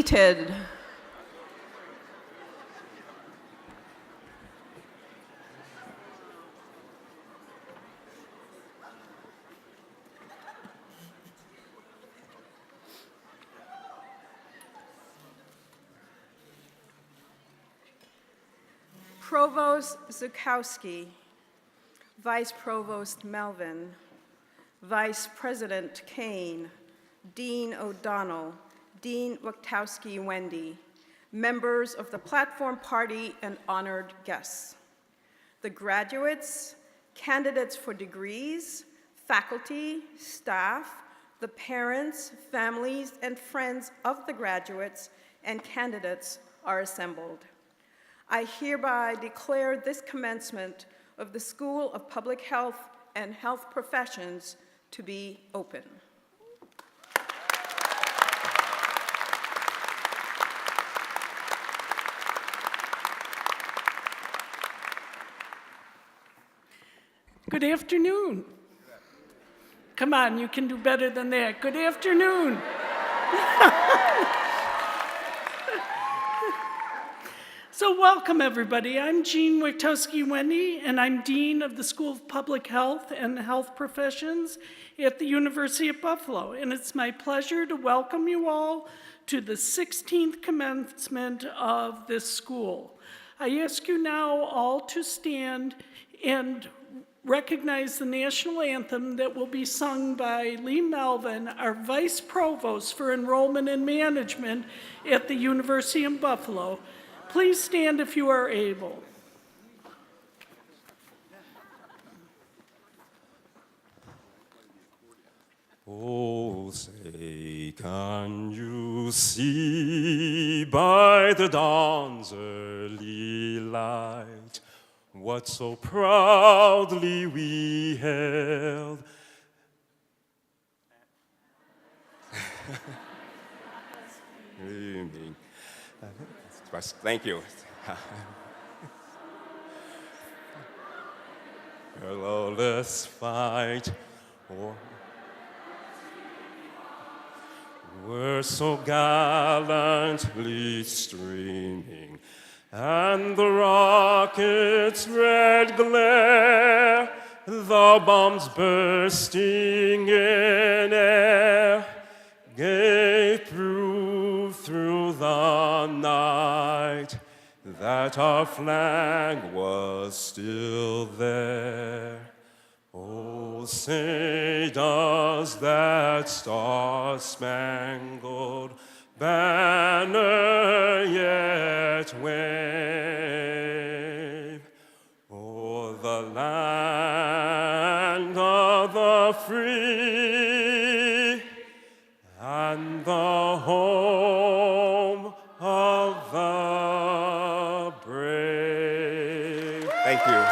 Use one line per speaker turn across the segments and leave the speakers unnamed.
seated. Provost Zukowski, Vice Provost Melvin, Vice President Kane, Dean O'Donnell, Dean Wachtowski Wendy, members of the Platform Party and honored guests, the graduates, candidates for degrees, faculty, staff, the parents, families, and friends of the graduates and candidates are assembled. I hereby declare this commencement of the School of Public Health and Health Professions to be open.
Good afternoon. Come on, you can do better than that. Good afternoon. So welcome, everybody. I'm Jean Wachtowski Wendy, and I'm Dean of the School of Public Health and Health Professions at the University of Buffalo. And it's my pleasure to welcome you all to the 16th commencement of this school. I ask you now all to stand and recognize the national anthem that will be sung by Lee Melvin, our Vice Provost for Enrollment and Management at the University of Buffalo. Please stand if you are able.
Oh, say, can you see by the dawn's early light what so proudly we held? Thank you. Hello, let's fight. We're so gallantly streaming, and the rocket's red glare, the bombs bursting in air, gave proof through the night that our flag was still there. Oh, say does that star-spangled banner yet wave o'er the land of the free and the home of the brave? Thank you.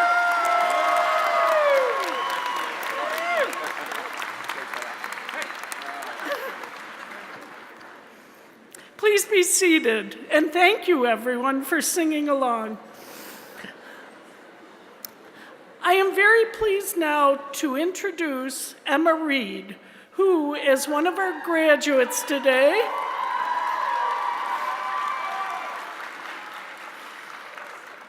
Please be seated, and thank you, everyone, for singing along. I am very pleased now to introduce Emma Reed, who, as one of our graduates today,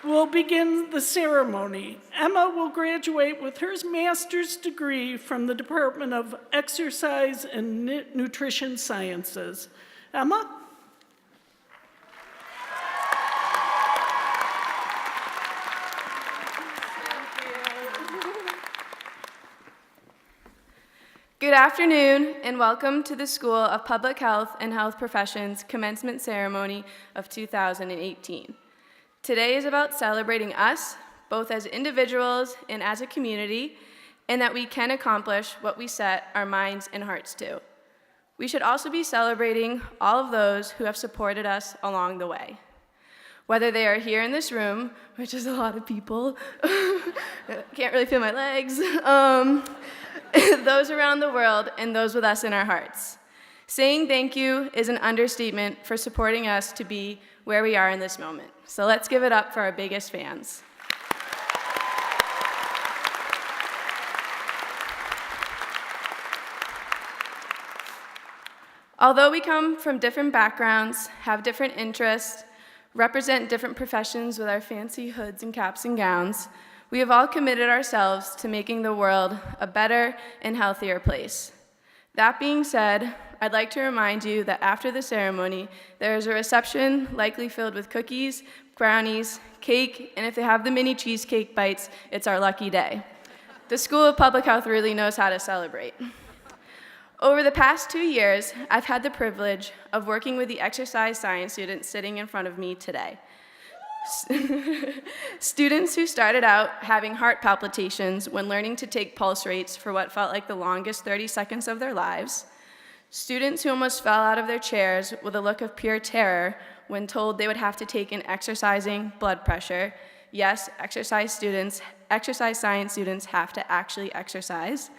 will begin the ceremony. Emma will graduate with her master's degree from the Department of Exercise and Nutrition Sciences. Emma?
Good afternoon, and welcome to the School of Public Health and Health Professions Commencement Ceremony of 2018. Today is about celebrating us, both as individuals and as a community, and that we can accomplish what we set our minds and hearts to. We should also be celebrating all of those who have supported us along the way. Whether they are here in this room, which is a lot of people, can't really feel my legs, those around the world, and those with us in our hearts. Saying thank you is an understatement for supporting us to be where we are in this moment. So let's give it up for our biggest fans. Although we come from different backgrounds, have different interests, represent different professions with our fancy hoods and caps and gowns, we have all committed ourselves to making the world a better and healthier place. That being said, I'd like to remind you that after the ceremony, there is a reception likely filled with cookies, brownies, cake, and if they have the mini cheesecake bites, it's our lucky day. The School of Public Health really knows how to celebrate. Over the past 2 years, I've had the privilege of working with the exercise science students sitting in front of me today. Students who started out having heart palpitations when learning to take pulse rates for what felt like the longest 30 seconds of their lives. Students who almost fell out of their chairs with a look of pure terror when told they would have to take an exercising blood pressure. Yes, exercise science students have to actually exercise.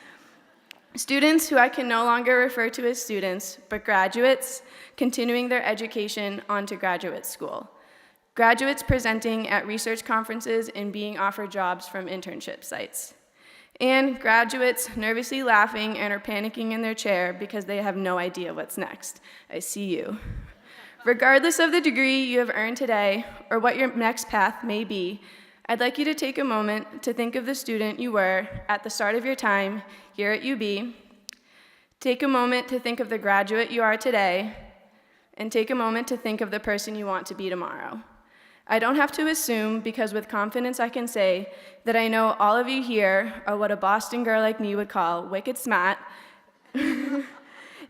Students who I can no longer refer to as students, but graduates continuing their education onto graduate school. Graduates presenting at research conferences and being offered jobs from internship sites. And graduates nervously laughing and or panicking in their chair because they have no idea what's next. I see you. Regardless of the degree you have earned today or what your next path may be, I'd like you to take a moment to think of the student you were at the start of your time here at UB. Take a moment to think of the graduate you are today, and take a moment to think of the person you want to be tomorrow. I don't have to assume, because with confidence I can say that I know all of you here are what a Boston girl like me would call wicked smart and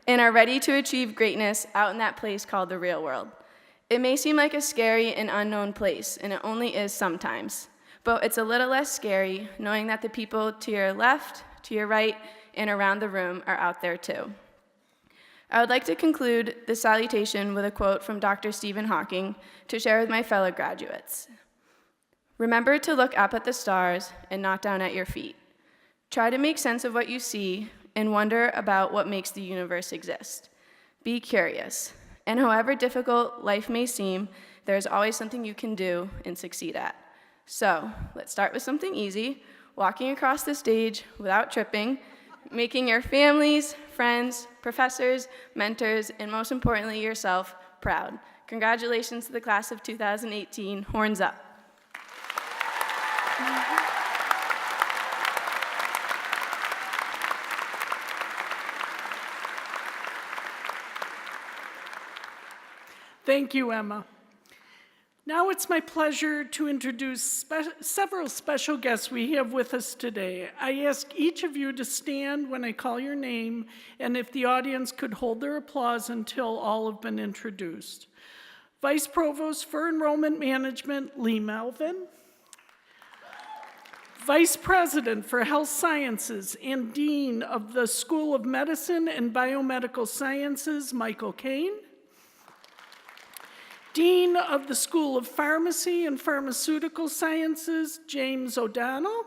are ready to achieve greatness out in that place called the real world. It may seem like a scary and unknown place, and it only is sometimes, but it's a little less scary knowing that the people to your left, to your right, and around the room are out there too. I would like to conclude this salutation with a quote from Dr. Stephen Hawking to share with my fellow graduates. Remember to look up at the stars and not down at your feet. Try to make sense of what you see and wonder about what makes the universe exist. Be curious, and however difficult life may seem, there is always something you can do and succeed at. So, let's start with something easy, walking across the stage without tripping, making your families, friends, professors, mentors, and most importantly, yourself proud. Congratulations to the class of 2018. Horns up.
Thank you, Emma. Now it's my pleasure to introduce several special guests we have with us today. I ask each of you to stand when I call your name, and if the audience could hold their applause until all have been introduced. Vice Provost for Enrollment Management, Lee Melvin. Vice President for Health Sciences and Dean of the School of Medicine and Biomedical Sciences, Michael Kane. Dean of the School of Pharmacy and Pharmaceutical Sciences, James O'Donnell.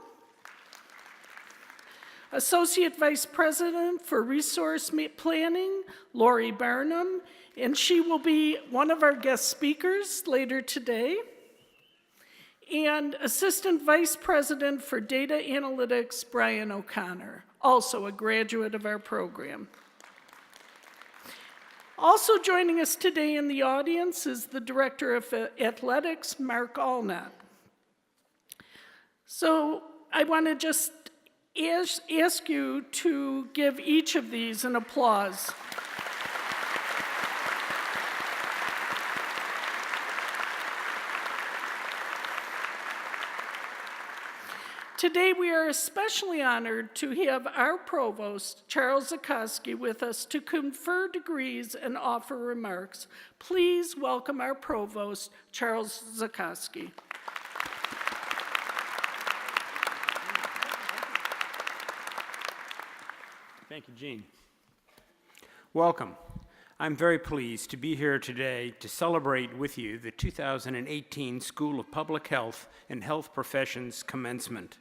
Associate Vice President for Resource Planning, Lori Barnum, and she will be one of our guest speakers later today. And Assistant Vice President for Data Analytics, Brian O'Connor, also a graduate of our program. Also joining us today in the audience is the Director of Athletics, Mark Allnut. So I want to just ask you to give each of these an applause. Today we are especially honored to have our Provost, Charles Zukoski, with us to confer degrees and offer remarks. Please welcome our Provost, Charles Zukoski.
Thank you, Jean. Welcome. I'm very pleased to be here today to celebrate with you the 2018 School of Public Health and Health Professions Commencement.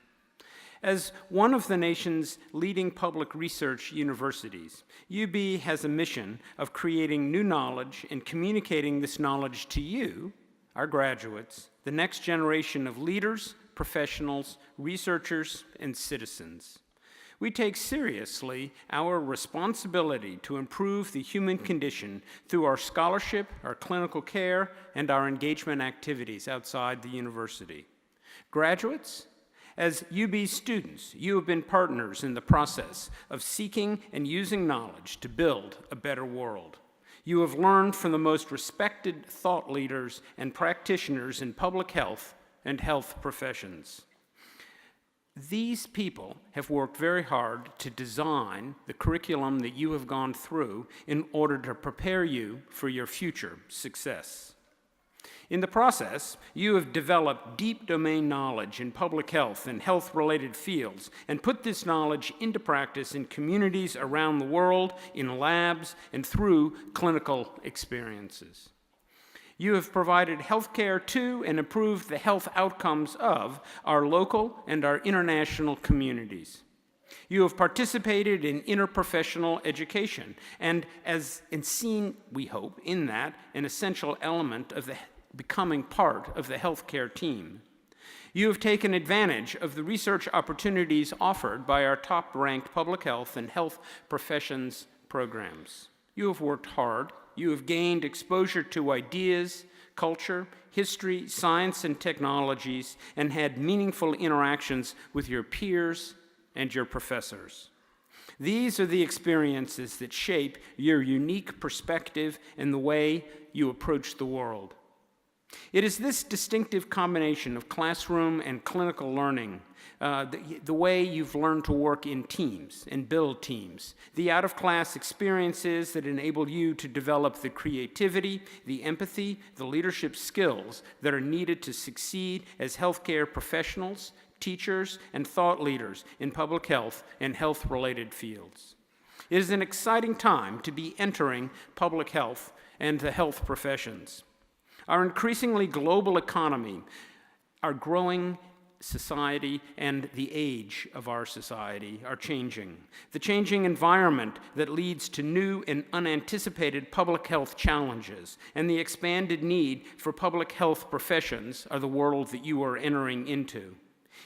As one of the nation's leading public research universities, UB has a mission of creating new knowledge and communicating this knowledge to you, our graduates, the next generation of leaders, professionals, researchers, and citizens. We take seriously our responsibility to improve the human condition through our scholarship, our clinical care, and our engagement activities outside the university. Graduates, as UB students, you have been partners in the process of seeking and using knowledge to build a better world. You have learned from the most respected thought leaders and practitioners in public health and health professions. These people have worked very hard to design the curriculum that you have gone through in order to prepare you for your future success. In the process, you have developed deep domain knowledge in public health and health-related fields and put this knowledge into practice in communities around the world, in labs, and through clinical experiences. You have provided health care to and improved the health outcomes of our local and our international communities. You have participated in interprofessional education and seen, we hope, in that an essential element of the becoming part of the healthcare team. You have taken advantage of the research opportunities offered by our top-ranked public health and health professions programs. You have worked hard. You have gained exposure to ideas, culture, history, science, and technologies, and had meaningful interactions with your peers and your professors. These are the experiences that shape your unique perspective and the way you approach the world. It is this distinctive combination of classroom and clinical learning, the way you've learned to work in teams and build teams, the out-of-class experiences that enable you to develop the creativity, the empathy, the leadership skills that are needed to succeed as healthcare professionals, teachers, and thought leaders in public health and health-related fields. It is an exciting time to be entering public health and the health professions. Our increasingly global economy, our growing society, and the age of our society are changing. The changing environment that leads to new and unanticipated public health challenges and the expanded need for public health professions are the world that you are entering into.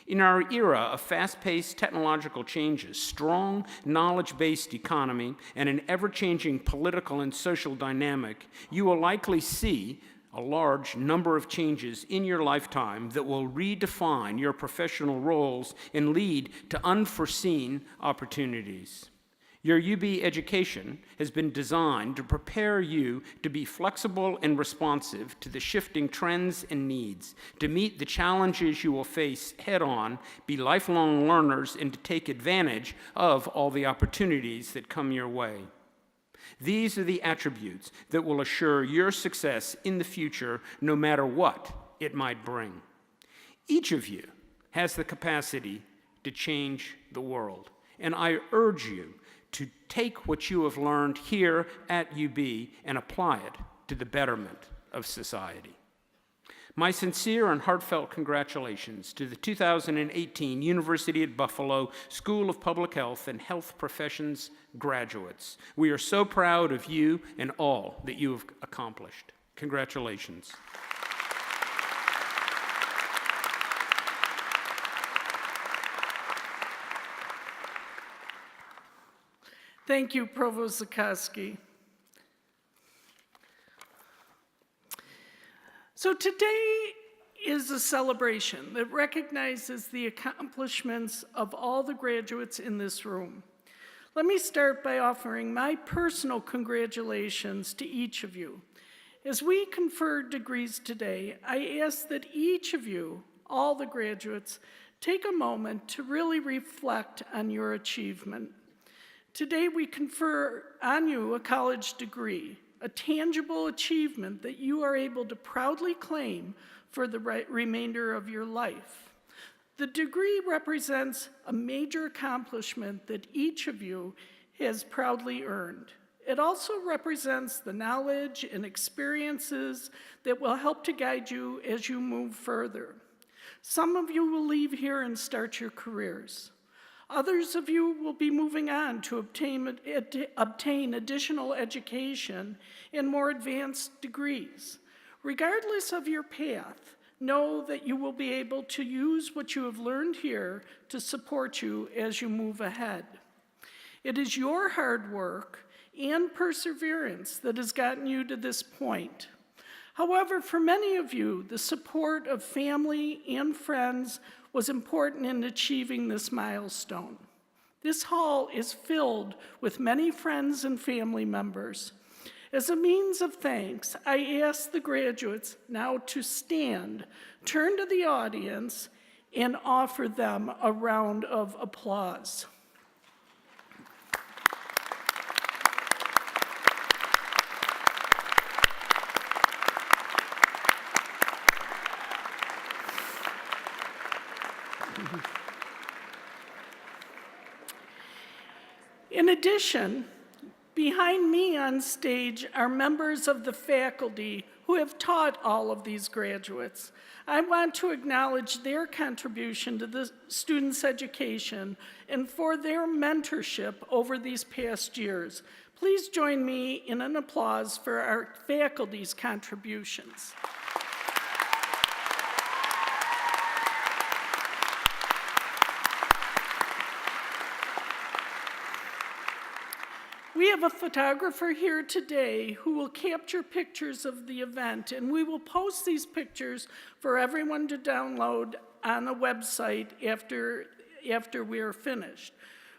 In our era of fast-paced technological changes, strong knowledge-based economy, and an ever-changing political and social dynamic, you will likely see a large number of changes in your lifetime that will redefine your professional roles and lead to unforeseen opportunities. Your UB education has been designed to prepare you to be flexible and responsive to the shifting trends and needs, to meet the challenges you will face head-on, be lifelong learners, and to take advantage of all the opportunities that come your way. These are the attributes that will assure your success in the future, no matter what it might bring. Each of you has the capacity to change the world, and I urge you to take what you have learned here at UB and apply it to the betterment of society. My sincere and heartfelt congratulations to the 2018 University at Buffalo School of Public Health and Health Professions graduates. We are so proud of you and all that you have accomplished. Congratulations.
Thank you, Provost Zukoski. So today is a celebration that recognizes the accomplishments of all the graduates in this room. Let me start by offering my personal congratulations to each of you. As we confer degrees today, I ask that each of you, all the graduates, take a moment to really reflect on your achievement. Today we confer on you a college degree, a tangible achievement that you are able to proudly claim for the remainder of your life. The degree represents a major accomplishment that each of you has proudly earned. It also represents the knowledge and experiences that will help to guide you as you move further. Some of you will leave here and start your careers. Others of you will be moving on to obtain additional education and more advanced degrees. Regardless of your path, Know that you will be able to use what you have learned here to support you as you move ahead. It is your hard work and perseverance that has gotten you to this point. However, for many of you, the support of family and friends was important in achieving this milestone. This hall is filled with many friends and family members. As a means of thanks, I ask the graduates now to stand, turn to the audience, and offer them a round of applause. In addition, behind me on stage are members of the faculty who have taught all of these graduates. I want to acknowledge their contribution to the students' education and for their mentorship over these past years. Please join me in an applause for our faculty's contributions. We have a photographer here today who will capture pictures of the event, and we will post these pictures for everyone to download on the website after we are finished.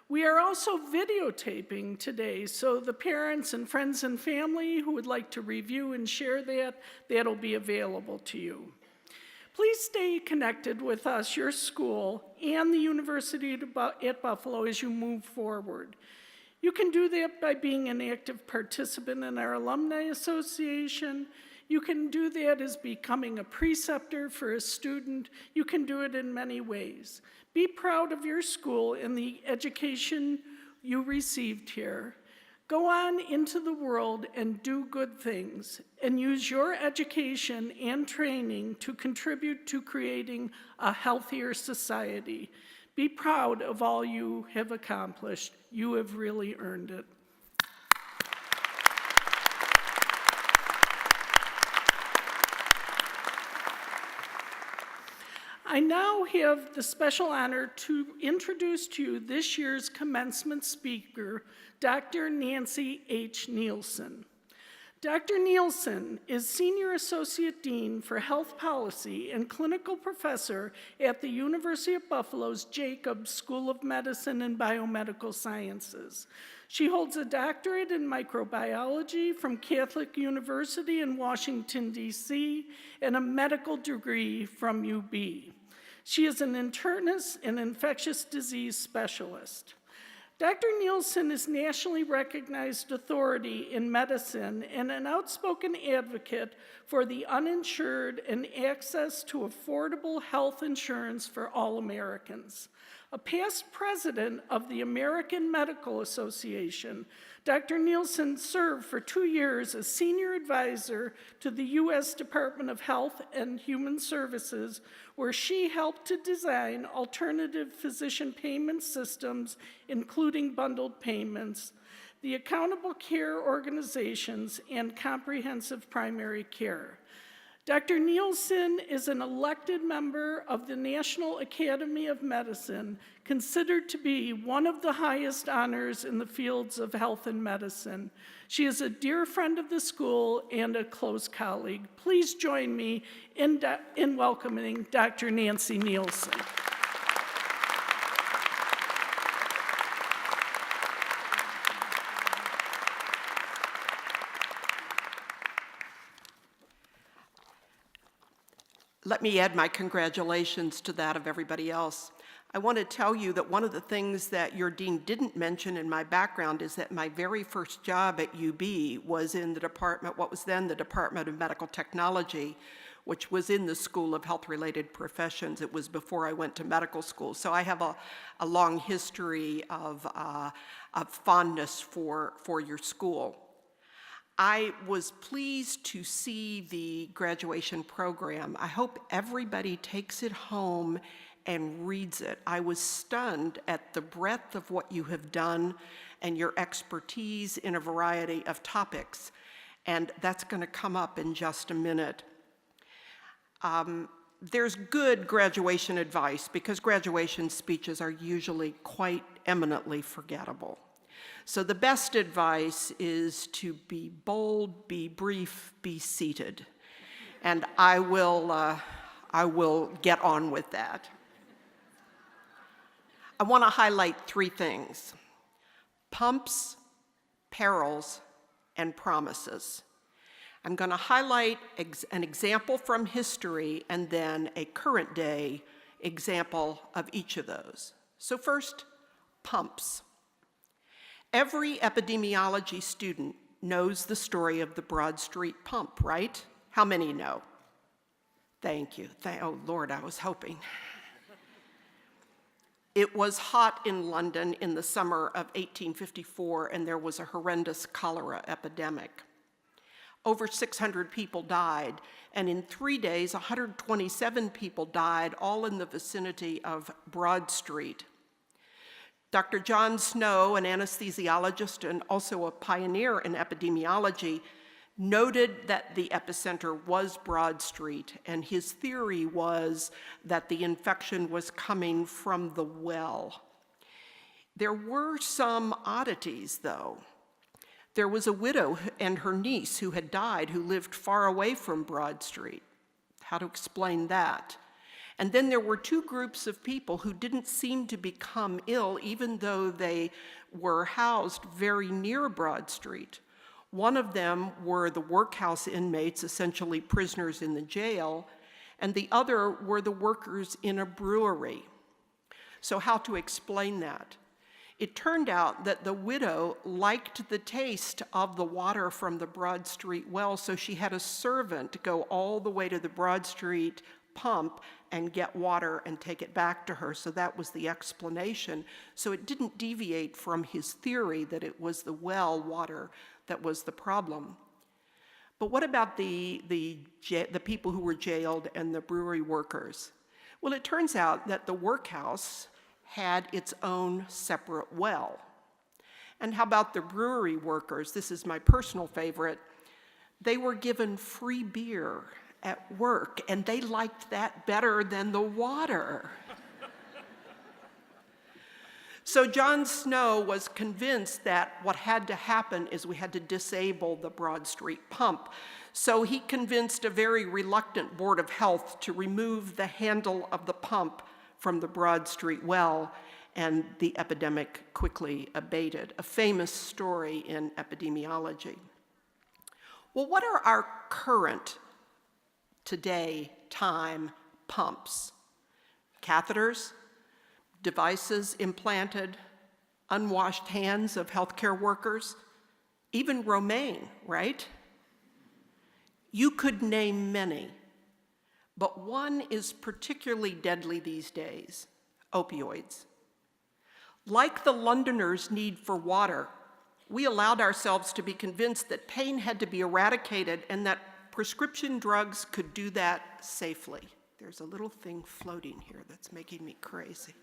We are also videotaping today, so the parents and friends and family who would like to review and share that'll be available to you. Please stay connected with us, your school, and the University at Buffalo as you move forward. You can do that by being an active participant in our Alumni Association. You can do that as becoming a preceptor for a student. You can do it in many ways. Be proud of your school and the education you received here. Go on into the world and do good things, and use your education and training to contribute to creating a healthier society. Be proud of all you have accomplished. You have really earned it. I now have the special honor to introduce to you this year's commencement speaker, Dr. Nancy H. Nielsen. Dr. Nielsen is Senior Associate Dean for Health Policy and Clinical Professor at the University of Buffalo's Jacobs School of Medicine and Biomedical Sciences. She holds a doctorate in microbiology from Catholic University in Washington, D.C., and a medical degree from UB. She is an internist and infectious disease specialist. Dr. Nielsen is nationally recognized authority in medicine and an outspoken advocate for the uninsured and access to affordable health insurance for all Americans. A past president of the American Medical Association, Dr. Nielsen served for 2 years as senior advisor to the U.S. Department of Health and Human Services, where she helped to design alternative physician payment systems, including bundled payments, the accountable care organizations, and comprehensive primary care. Dr. Nielsen is an elected member of the National Academy of Medicine, considered to be one of the highest honors in the fields of health and medicine. She is a dear friend of the school and a close colleague. Please join me in welcoming Dr. Nancy Nielsen.
Let me add my congratulations to that of everybody else. I want to tell you that one of the things that your dean didn't mention in my background is that my very first job at UB was in the department, what was then the Department of Medical Technology, which was in the School of Health-Related Professions. It was before I went to medical school. So I have a long history of fondness for your school. I was pleased to see the graduation program. I hope everybody takes it home and reads it. I was stunned at the breadth of what you have done and your expertise in a variety of topics, and that's going to come up in just a minute. There's good graduation advice because graduation speeches are usually quite eminently forgettable. So the best advice is to be bold, be brief, be seated. And I will get on with that. I want to highlight three things: pumps, perils, and promises. I'm going to highlight an example from history and then a current day example of each of those. So first, pumps. Every epidemiology student knows the story of the Broad Street pump, right? How many know? Thank you. Oh, Lord, I was hoping. It was hot in London in the summer of 1854, and there was a horrendous cholera epidemic. Over 600 people died, and in 3 days, 127 people died, all in the vicinity of Broad Street. Dr. John Snow, an anesthesiologist and also a pioneer in epidemiology, noted that the epicenter was Broad Street, and his theory was that the infection was coming from the well. There were some oddities, though. There was a widow and her niece who had died who lived far away from Broad Street. How to explain that? And then there were two groups of people who didn't seem to become ill even though they were housed very near Broad Street. One of them were the workhouse inmates, essentially prisoners in the jail, and the other were the workers in a brewery. So how to explain that? It turned out that the widow liked the taste of the water from the Broad Street well, so she had a servant go all the way to the Broad Street pump and get water and take it back to her. So that was the explanation. So it didn't deviate from his theory that it was the well water that was the problem. But what about the people who were jailed and the brewery workers? Well, it turns out that the workhouse had its own separate well. And how about the brewery workers? This is my personal favorite. They were given free beer at work, and they liked that better than the water. So John Snow was convinced that what had to happen is we had to disable the Broad Street pump. So he convinced a very reluctant Board of Health to remove the handle of the pump from the Broad Street well, and the epidemic quickly abated. A famous story in epidemiology. Well, what are our current, today, time pumps? Catheters, devices implanted, unwashed hands of healthcare workers, even romaine, right? You could name many, but one is particularly deadly these days: opioids. Like the Londoners' need for water, we allowed ourselves to be convinced that pain had to be eradicated and that prescription drugs could do that safely. There's a little thing floating here that's making me crazy.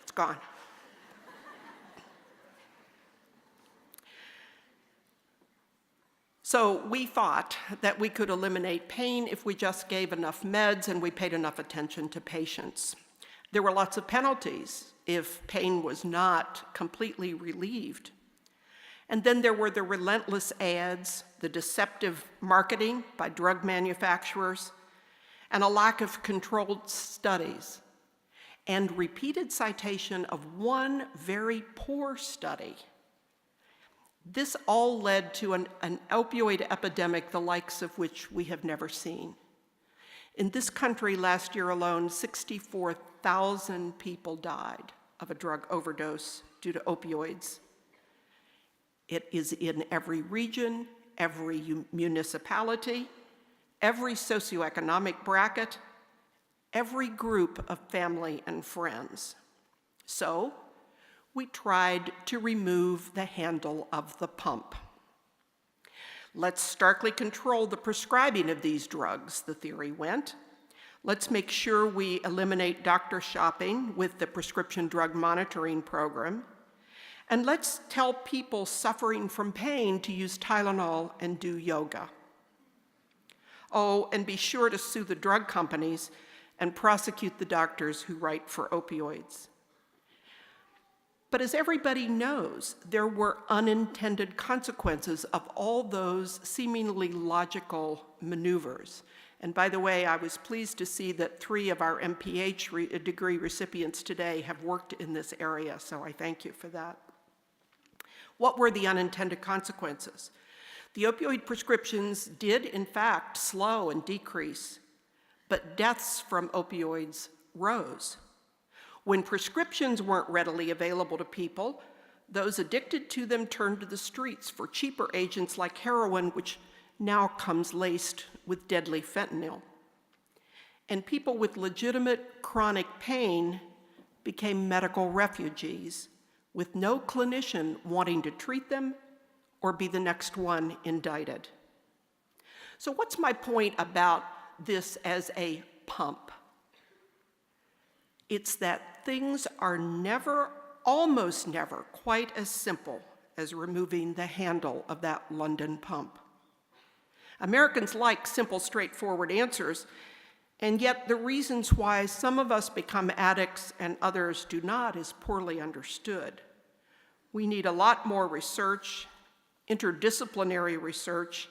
It's gone. So we thought that we could eliminate pain if we just gave enough meds and we paid enough attention to patients. There were lots of penalties if pain was not completely relieved. And then there were the relentless ads, the deceptive marketing by drug manufacturers, and a lack of controlled studies, and repeated citation of one very poor study. This all led to an opioid epidemic the likes of which we have never seen. In this country last year alone, 64,000 people died of a drug overdose due to opioids. It is in every region, every municipality, every socioeconomic bracket, every group of family and friends. So, we tried to remove the handle of the pump. Let's starkly control the prescribing of these drugs, the theory went. Let's make sure we eliminate doctor shopping with the prescription drug monitoring program. And let's tell people suffering from pain to use Tylenol and do yoga. Oh, and be sure to sue the drug companies and prosecute the doctors who write for opioids. But as everybody knows, there were unintended consequences of all those seemingly logical maneuvers. And by the way, I was pleased to see that 3 of our MPH degree recipients today have worked in this area, so I thank you for that. What were the unintended consequences? The opioid prescriptions did, in fact, slow and decrease, but deaths from opioids rose. When prescriptions weren't readily available to people, those addicted to them turned to the streets for cheaper agents like heroin, which now comes laced with deadly fentanyl. And people with legitimate chronic pain became medical refugees, with no clinician wanting to treat them or be the next one indicted. So what's my point about this as a pump? It's that things are never, almost never, quite as simple as removing the handle of that London pump. Americans like simple, straightforward answers, and yet the reasons why some of us become addicts and others do not is poorly understood. We need a lot more research, interdisciplinary research,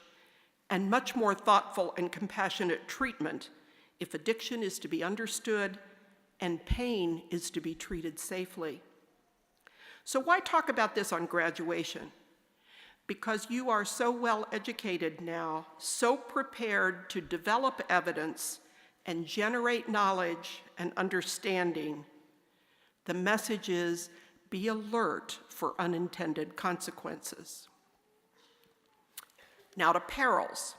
and much more thoughtful and compassionate treatment if addiction is to be understood and pain is to be treated safely. So why talk about this on graduation? Because you are so well educated now, so prepared to develop evidence and generate knowledge and understanding. The message is, be alert for unintended consequences. Now to perils.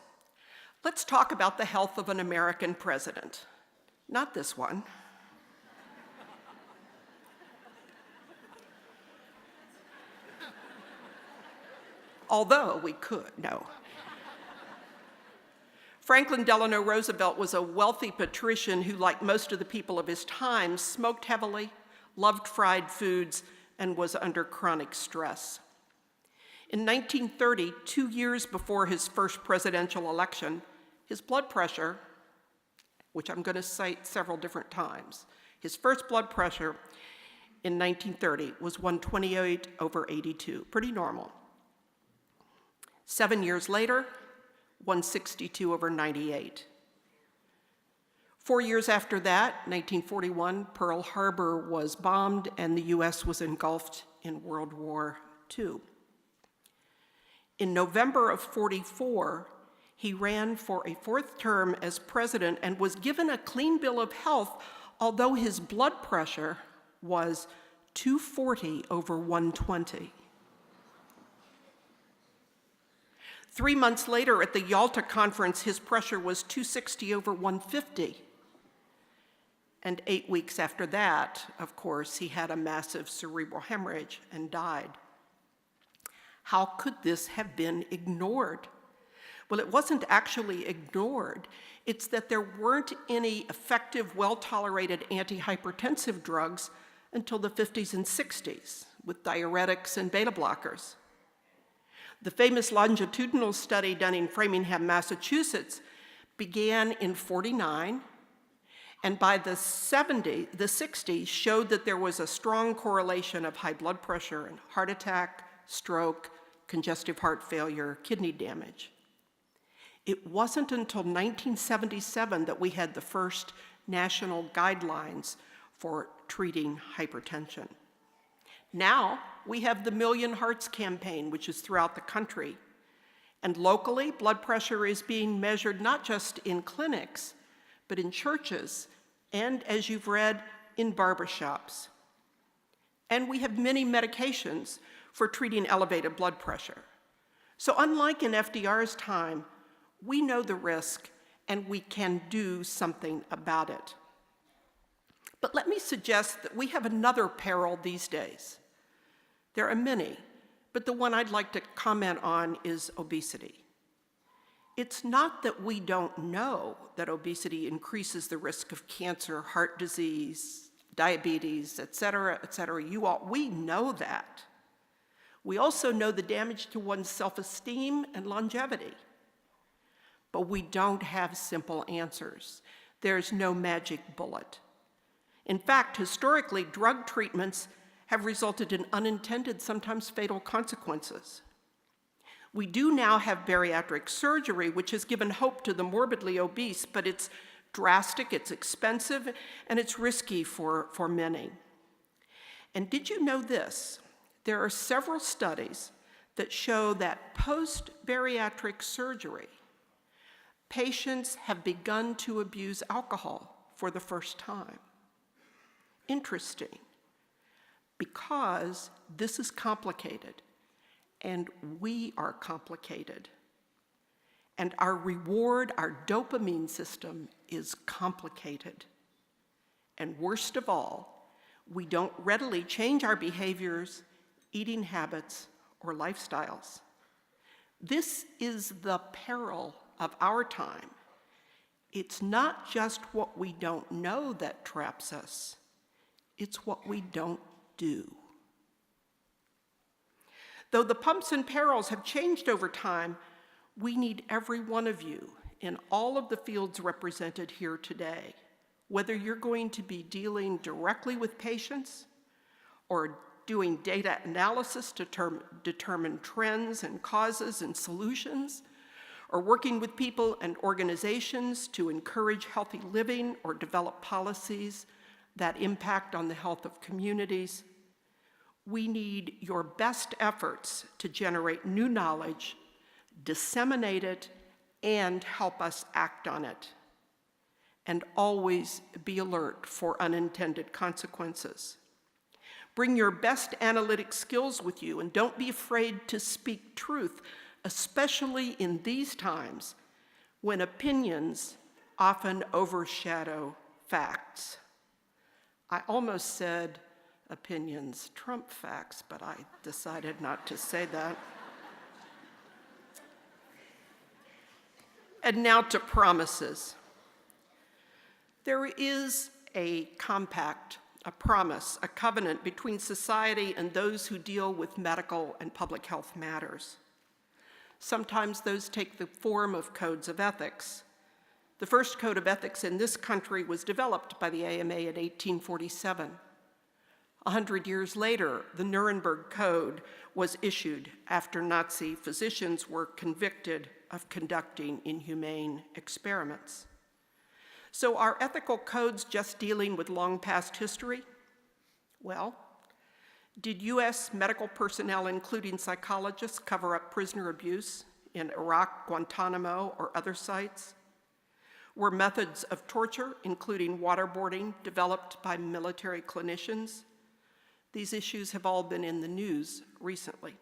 Let's talk about the health of an American president. Not this one. Although we could, no. Franklin Delano Roosevelt was a wealthy patrician who, like most of the people of his time, smoked heavily, loved fried foods, and was under chronic stress. In 1930, 2 years before his first presidential election, his blood pressure, which I'm going to cite several different times, his first blood pressure in 1930 was 128/82, pretty normal. 7 years later, 162/98. 4 years after that, 1941, Pearl Harbor was bombed and the US was engulfed in World War II. In November of '44, he ran for a 4th term as president and was given a clean bill of health, although his blood pressure was 240/120. 3 months later at the Yalta Conference, his pressure was 260/150. And 8 weeks after that, of course, he had a massive cerebral hemorrhage and died. How could this have been ignored? Well, it wasn't actually ignored. It's that there weren't any effective, well-tolerated antihypertensive drugs until the 50s and 60s, with diuretics and beta blockers. The famous longitudinal study done in Framingham, Massachusetts, began in '49, and by the '60s showed that there was a strong correlation of high blood pressure and heart attack, stroke, congestive heart failure, kidney damage. It wasn't until 1977 that we had the first national guidelines for treating hypertension. Now, we have the Million Hearts campaign, which is throughout the country. And locally, blood pressure is being measured not just in clinics, but in churches, and as you've read, in barbershops. And we have many medications for treating elevated blood pressure. So unlike in FDR's time, we know the risk and we can do something about it. But let me suggest that we have another peril these days. There are many, but the one I'd like to comment on is obesity. It's not that we don't know that obesity increases the risk of cancer, heart disease, diabetes, et cetera, we know that. We also know the damage to one's self-esteem and longevity. but we don't have simple answers. There's no magic bullet. In fact, historically, drug treatments have resulted in unintended, sometimes fatal consequences. We do now have bariatric surgery, which has given hope to the morbidly obese, but it's drastic, it's expensive, and it's risky for many. And did you know this? There are several studies that show that post-bariatric surgery, patients have begun to abuse alcohol for the first time. Interesting, because this is complicated, and we are complicated. And our reward, our dopamine system is complicated. And worst of all, we don't readily change our behaviors, eating habits, or lifestyles. This is the peril of our time. It's not just what we don't know that traps us, it's what we don't do. Though the pumps and perils have changed over time, we need every one of you in all of the fields represented here today, whether you're going to be dealing directly with patients or doing data analysis to determine trends and causes and solutions, or working with people and organizations to encourage healthy living or develop policies that impact on the health of communities. We need your best efforts to generate new knowledge, disseminate it, and help us act on it. And always be alert for unintended consequences. Bring your best analytic skills with you, and don't be afraid to speak truth, especially in these times when opinions often overshadow facts. I almost said opinions trump facts, but I decided not to say that. And now to promises. There is a compact, a promise, a covenant between society and those who deal with medical and public health matters. Sometimes those take the form of codes of ethics. The first code of ethics in this country was developed by the AMA in 1847. 100 years later, the Nuremberg Code was issued after Nazi physicians were convicted of conducting inhumane experiments. So are ethical codes just dealing with long past history? Well, did US medical personnel, including psychologists, cover up prisoner abuse in Iraq, Guantanamo, or other sites? Were methods of torture, including waterboarding, developed by military clinicians? These issues have all been in the news recently.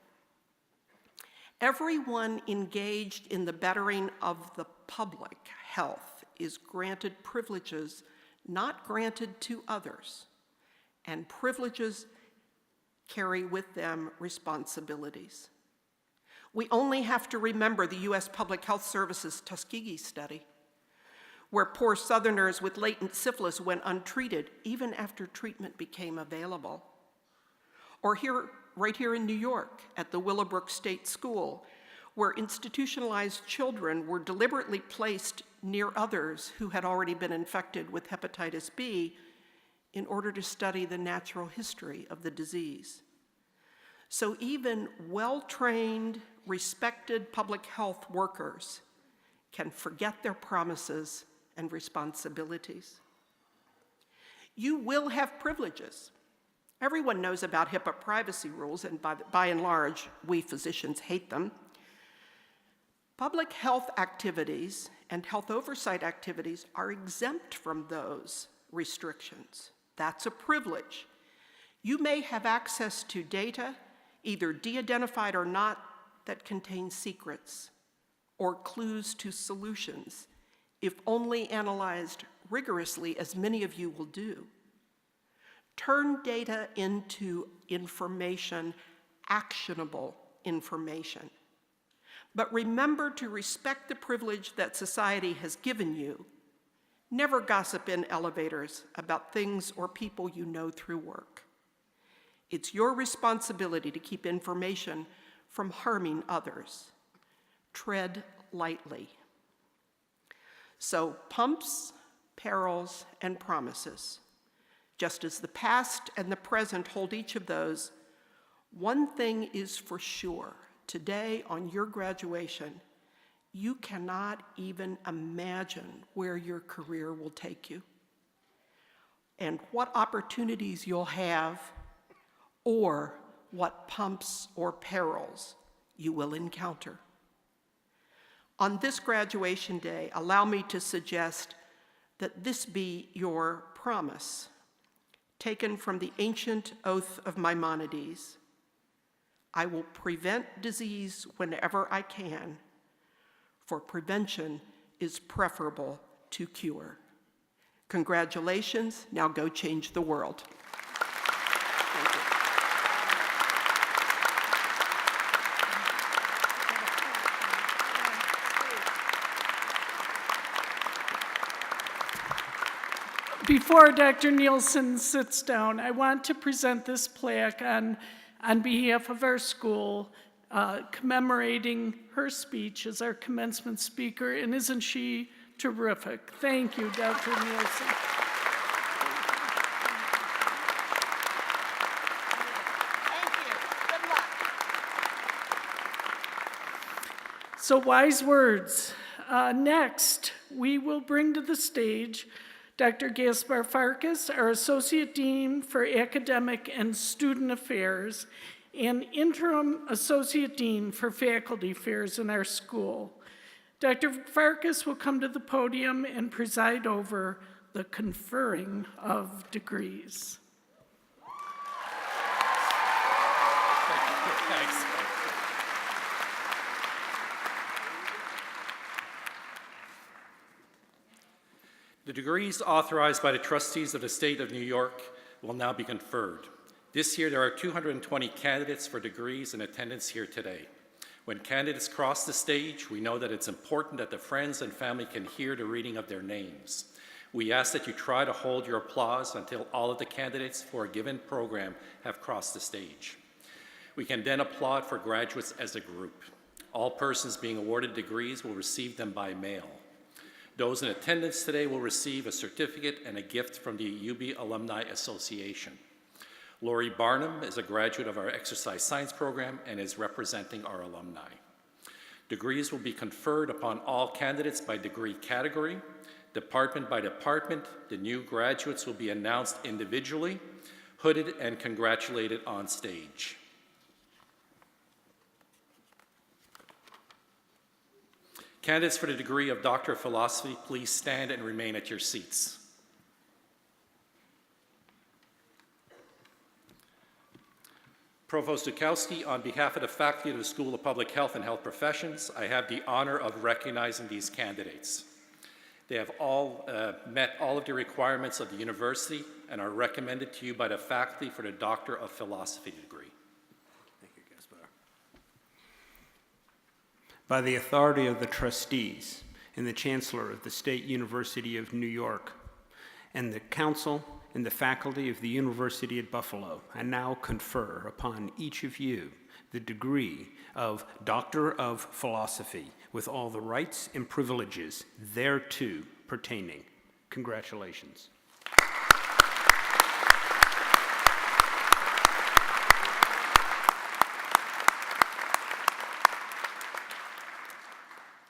Everyone engaged in the bettering of the public health is granted privileges not granted to others, and privileges carry with them responsibilities. We only have to remember the US Public Health Service's Tuskegee study, where poor Southerners with latent syphilis went untreated even after treatment became available. Or right here in New York at the Willowbrook State School, where institutionalized children were deliberately placed near others who had already been infected with hepatitis B in order to study the natural history of the disease. So even well-trained, respected public health workers can forget their promises and responsibilities. You will have privileges. Everyone knows about HIPAA privacy rules, and by and large, we physicians hate them. Public health activities and health oversight activities are exempt from those restrictions. That's a privilege. You may have access to data, either de-identified or not, that contain secrets or clues to solutions, if only analyzed rigorously, as many of you will do. Turn data into information, actionable information. But remember to respect the privilege that society has given you. Never gossip in elevators about things or people you know through work. It's your responsibility to keep information from harming others. Tread lightly. So pumps, perils, and promises. Just as the past and the present hold each of those, one thing is for sure. Today, on your graduation, you cannot even imagine where your career will take you and what opportunities you'll have or what pumps or perils you will encounter. On this graduation day, allow me to suggest that this be your promise, taken from the ancient oath of Maimonides. I will prevent disease whenever I can, for prevention is preferable to cure. Congratulations, now go change the world. Thank you.
Before Dr. Nielsen sits down, I want to present this plaque on behalf of our school, commemorating her speech as our commencement speaker, and isn't she terrific? Thank you, Dr. Nielsen.
Thank you. Good luck.
So wise words. Next, we will bring to the stage Dr. Gaspar Farkas, our Associate Dean for Academic and Student Affairs and Interim Associate Dean for Faculty Affairs in our school. Dr. Farkas will come to the podium and preside over the conferring of degrees.
Thanks. The degrees authorized by the trustees of the state of New York will now be conferred. This year, there are 220 candidates for degrees in attendance here today. When candidates cross the stage, we know that it's important that the friends and family can hear the reading of their names. We ask that you try to hold your applause until all of the candidates for a given program have crossed the stage. We can then applaud for graduates as a group. All persons being awarded degrees will receive them by mail. Those in attendance today will receive a certificate and a gift from the UB Alumni Association. Lori Barnum is a graduate of our exercise science program and is representing our alumni. Degrees will be conferred upon all candidates by degree category, department by department. The new graduates will be announced individually, hooded, and congratulated on stage. Candidates for the degree of Doctor of Philosophy, please stand and remain at your seats. Provost Dukowski, on behalf of the faculty of the School of Public Health and Health Professions, I have the honor of recognizing these candidates. They have all met all of the requirements of the university and are recommended to you by the faculty for the Doctor of Philosophy degree.
Thank you, Gaspar. By the authority of the trustees and the Chancellor of the State University of New York and the Council and the faculty of the University at Buffalo, I now confer upon each of you the degree of Doctor of Philosophy with all the rights and privileges thereto pertaining. Congratulations.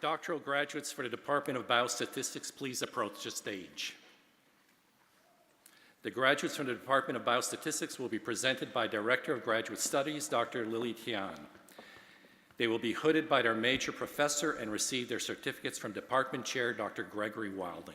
Doctoral graduates for the Department of Biostatistics, please approach the stage. The graduates from the Department of Biostatistics will be presented by Director of Graduate Studies, Dr. Lily Tian. They will be hooded by their major professor and receive their certificates from Department Chair, Dr. Gregory Wilding.